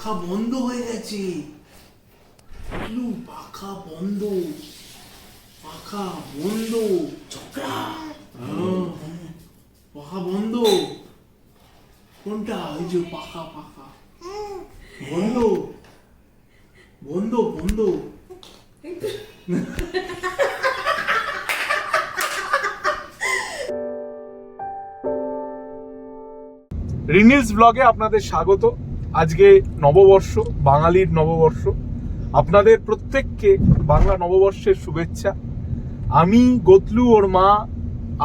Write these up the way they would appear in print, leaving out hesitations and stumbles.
পাখা বন্ধ হয়ে গেছে। পাখা বন্ধ, পাখা বন্ধ, পাখা বন্ধ। কোনটা? এই যে পাখা, পাখা বন্ধ, বন্ধ, বন্ধ। রিনিলস ব্লগে আপনাদের স্বাগত। আজকে নববর্ষ, বাঙালির নববর্ষ। আপনাদের প্রত্যেককে বাংলা নববর্ষের শুভেচ্ছা। আমি, গতলু, ওর মা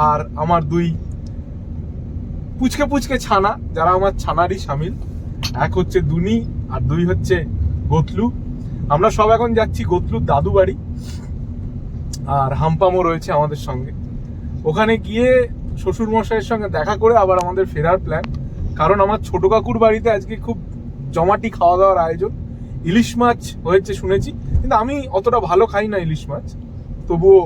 আর আমার দুই পুচকে পুচকে ছানা, যারা আমার ছানারই সামিল। এক হচ্ছে দুনি আর দুই হচ্ছে গতলু। আমরা সব এখন যাচ্ছি গতলুর দাদু বাড়ি, আর হাম্পামও রয়েছে আমাদের সঙ্গে। ওখানে গিয়ে শ্বশুর মশাইয়ের সঙ্গে দেখা করে আবার আমাদের ফেরার প্ল্যান। কারণ আমার ছোট কাকুর বাড়িতে আজকে খুব জমাটি খাওয়া দাওয়ার আয়োজন। ইলিশ মাছ হয়েছে শুনেছি, কিন্তু আমি অতটা ভালো খাই না ইলিশ মাছ, তবুও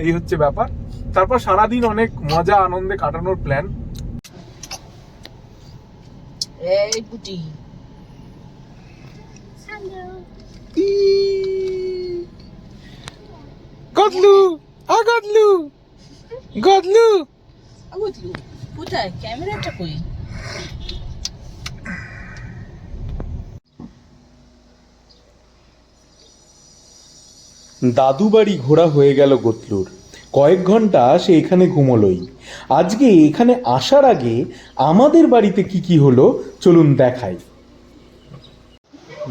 এই হচ্ছে ব্যাপার। তারপর সারাদিন অনেক মজা আনন্দে কাটানোর প্ল্যান। এই বুটি গদলু, আ গদলু, গদলু। বুঝলু কোথায় ক্যামেরাটা কই? দাদু বাড়ি ঘোরা হয়ে গেল গতলুর। কয়েক ঘন্টা সে এখানে ঘুমোলই। আজকে এখানে আসার আগে আমাদের বাড়িতে কি কি হলো চলুন দেখাই।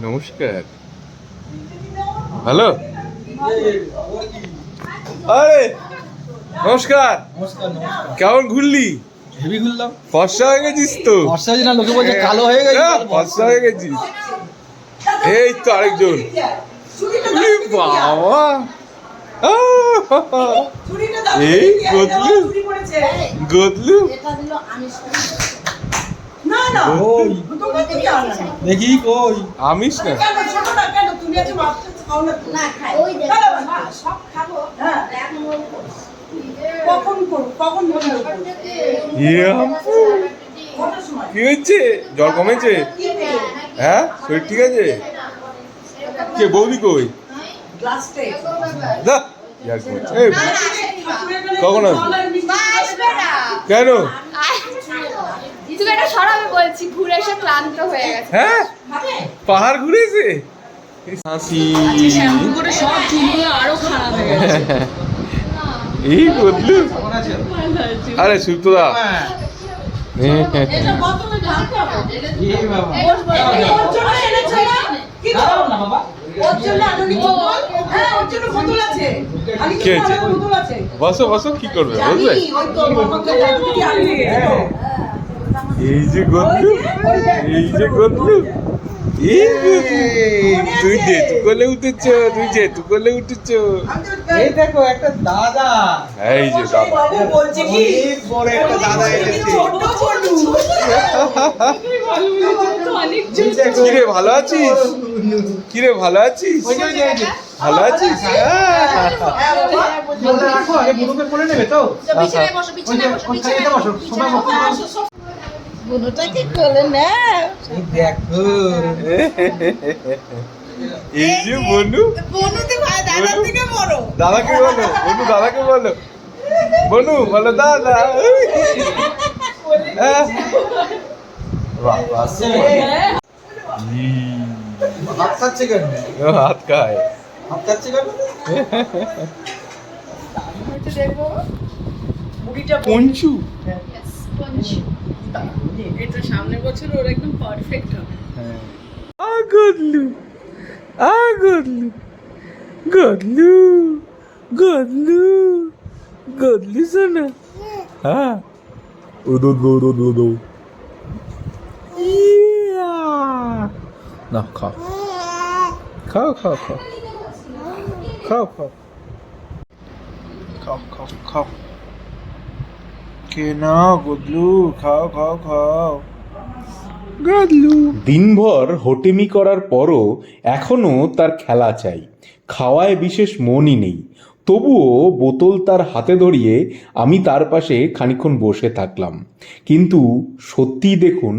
নমস্কার। হ্যালো, আরে নমস্কার। কেমন ঘুরলি? হেভি ঘুরলাম। ফর্সা হয়ে গেছিস তো। বর্ষা হয়েছে না, লোকে বলছে কালো হয়ে গেছে। ফর্সা হয়ে গেছিস। এই তো আরেকজন। বাবা, এই গদলু, গদলু। দেখি কই আমিষ না, কি হচ্ছে? জ্বর কমেছে? হ্যাঁ, শরীর ঠিক আছে? কে বৌদি কই? দা, ইয়ার কি হচ্ছে? এই, কখন আসবে? কেন? তুমি এটা সরাবে বলছি, ঘুরে এসে ক্লান্ত হয়ে গেছে। হ্যাঁ, পাহাড় ঘুরেছে। হাসি। সব চুলগুলো আরো খারাপ হয়ে গেছে। এই বদলু। আরে সুপ্তদা, বসো বসো, কি করবে বলবে? এই যে গদলু, এই যে গদলু, এই গদলু। তুই যেতু কোলে উঠেছ, তুই যেতু কোলে উঠেছ। এই দেখো একটা দাদা, এই যে দাদা, বলছে কি বড় একটা দাদা এসেছে। কিরে ভালো আছিস? কিরে ভালো আছিস? ভালো আছিস? ওটা রাখো, আগে বুনুকে কোলে নেবে তো। বিছানায় বসো, বিছানায় বসো, বিছানায় বসো, বিছানায় বসো। বুনুটা কি কোলে না? এই দেখো, এই যে বনু, বুনুতে ভাই দাদার থেকে বড়। দাদাকে বলো, বনু দাদাকে বলো, বনু বলো দাদা। হাত খাচ্ছে কেন? হাত খায়। হাত খাচ্ছে কেন? পঞ্চু। এটা সামনের বছর ওর একদম পারফেক্ট হবে। আ গদলু, আ গদলু, গদলু, গদলু, গদলু সোনা। হ্যাঁ, উদো দো দো দো দো। না, খাও খাও খাও খাও খাও খাও খাও খাও খাও। কে না গদলু, খাও খাও খাও গদলু। দিনভর হোটেমি করার পরও এখনো তার খেলা চাই। খাওয়ায় বিশেষ মনই নেই, তবুও বোতল তার হাতে ধরিয়ে আমি তার পাশে খানিকক্ষণ বসে থাকলাম। কিন্তু সত্যিই দেখুন,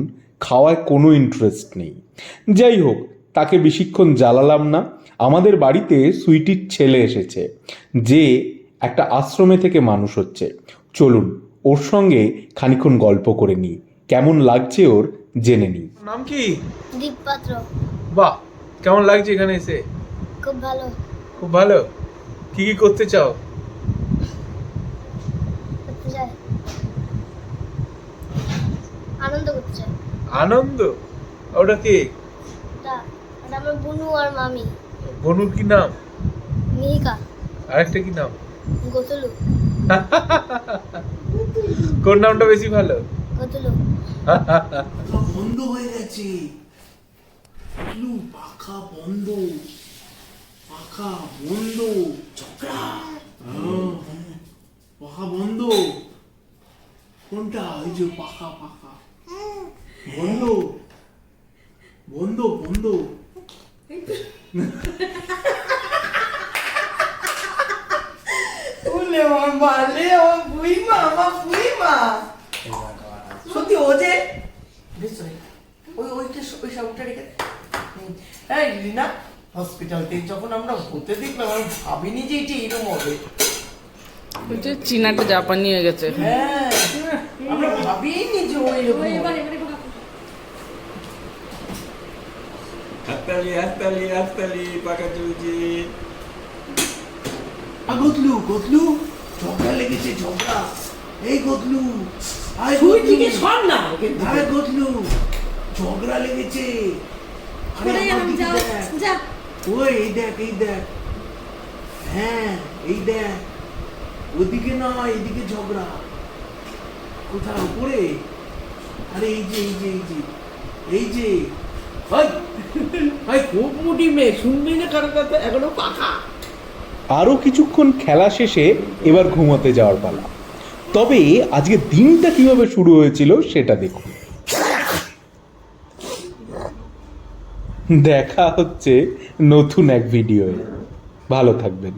খাওয়ায় কোনো ইন্টারেস্ট নেই। যাই হোক, তাকে বেশিক্ষণ জ্বালালাম না। আমাদের বাড়িতে সুইটির ছেলে এসেছে, যে একটা আশ্রমে থেকে মানুষ হচ্ছে। চলুন ওর সঙ্গে খানিক্ষণ গল্প করে নিই, কেমন লাগছে ওর জেনে নিই। নাম কি? দীপপাত্র। বাহ, কেমন লাগছে এখানে এসে? খুব ভালো। খুব ভালো। কি কি করতে চাও? করতে চাই, আনন্দ করতে চাই। আনন্দ? ওটা কে? এটা এটা আমার বুনু আর মামি। বনুর কি নাম? মিহিকা। আরেকটা কি নাম? গোতলু। কোন নামটা বেশি ভালো? গোতলু। পাখা বন্ধ হয়ে গেছে। লু, পাখা বন্ধ, পাখা বন্ধ। ঝগড়া। পাখা বন্ধ। কোনটা? এই যে পাখা পাখা বন্ধ বন্ধ বন্ধ। ওলে আমার বালে, আমার বুইমা, আমার বুইমা। সত্যি ও যে বেশ ওইটা ওই সাবুটা রেখে এই রিনা, হসপিটাল থেকে যখন আমরা হতে দেখলাম আমি ভাবিনি যে এটা এরকম হবে। ওই যে চীনাটা জাপানি হয়ে গেছে। হ্যাঁ, আমরা ভাবিনি যে ও এরকম হবে। হাততালি হাততালি হাততালি, পাকা চলছে। গতলু গতলু, ঝগড়া লেগেছে, ঝগড়া। এই গতলু, আয় তুই গতলু, দিকে সর না ওকে। আয় গতলু, ঝগড়া লেগেছে। আরে আমার দিকে দেখ। ওই এই দেখ, এই দেখ। হ্যাঁ, এই দেখ। ওদিকে নয়, এইদিকে ঝগড়া। কোথায়? উপরে? আরে এই যে, এই যে, এই যে, এই যে। খুব মুটি মেয়ে, শুনবি না কারো কথা, এখনো পাখা। আরও কিছুক্ষণ খেলা শেষে এবার ঘুমোতে যাওয়ার পালা। তবে আজকে দিনটা কিভাবে শুরু হয়েছিল সেটা দেখুন। দেখা হচ্ছে নতুন এক ভিডিওয়ে। ভালো থাকবেন।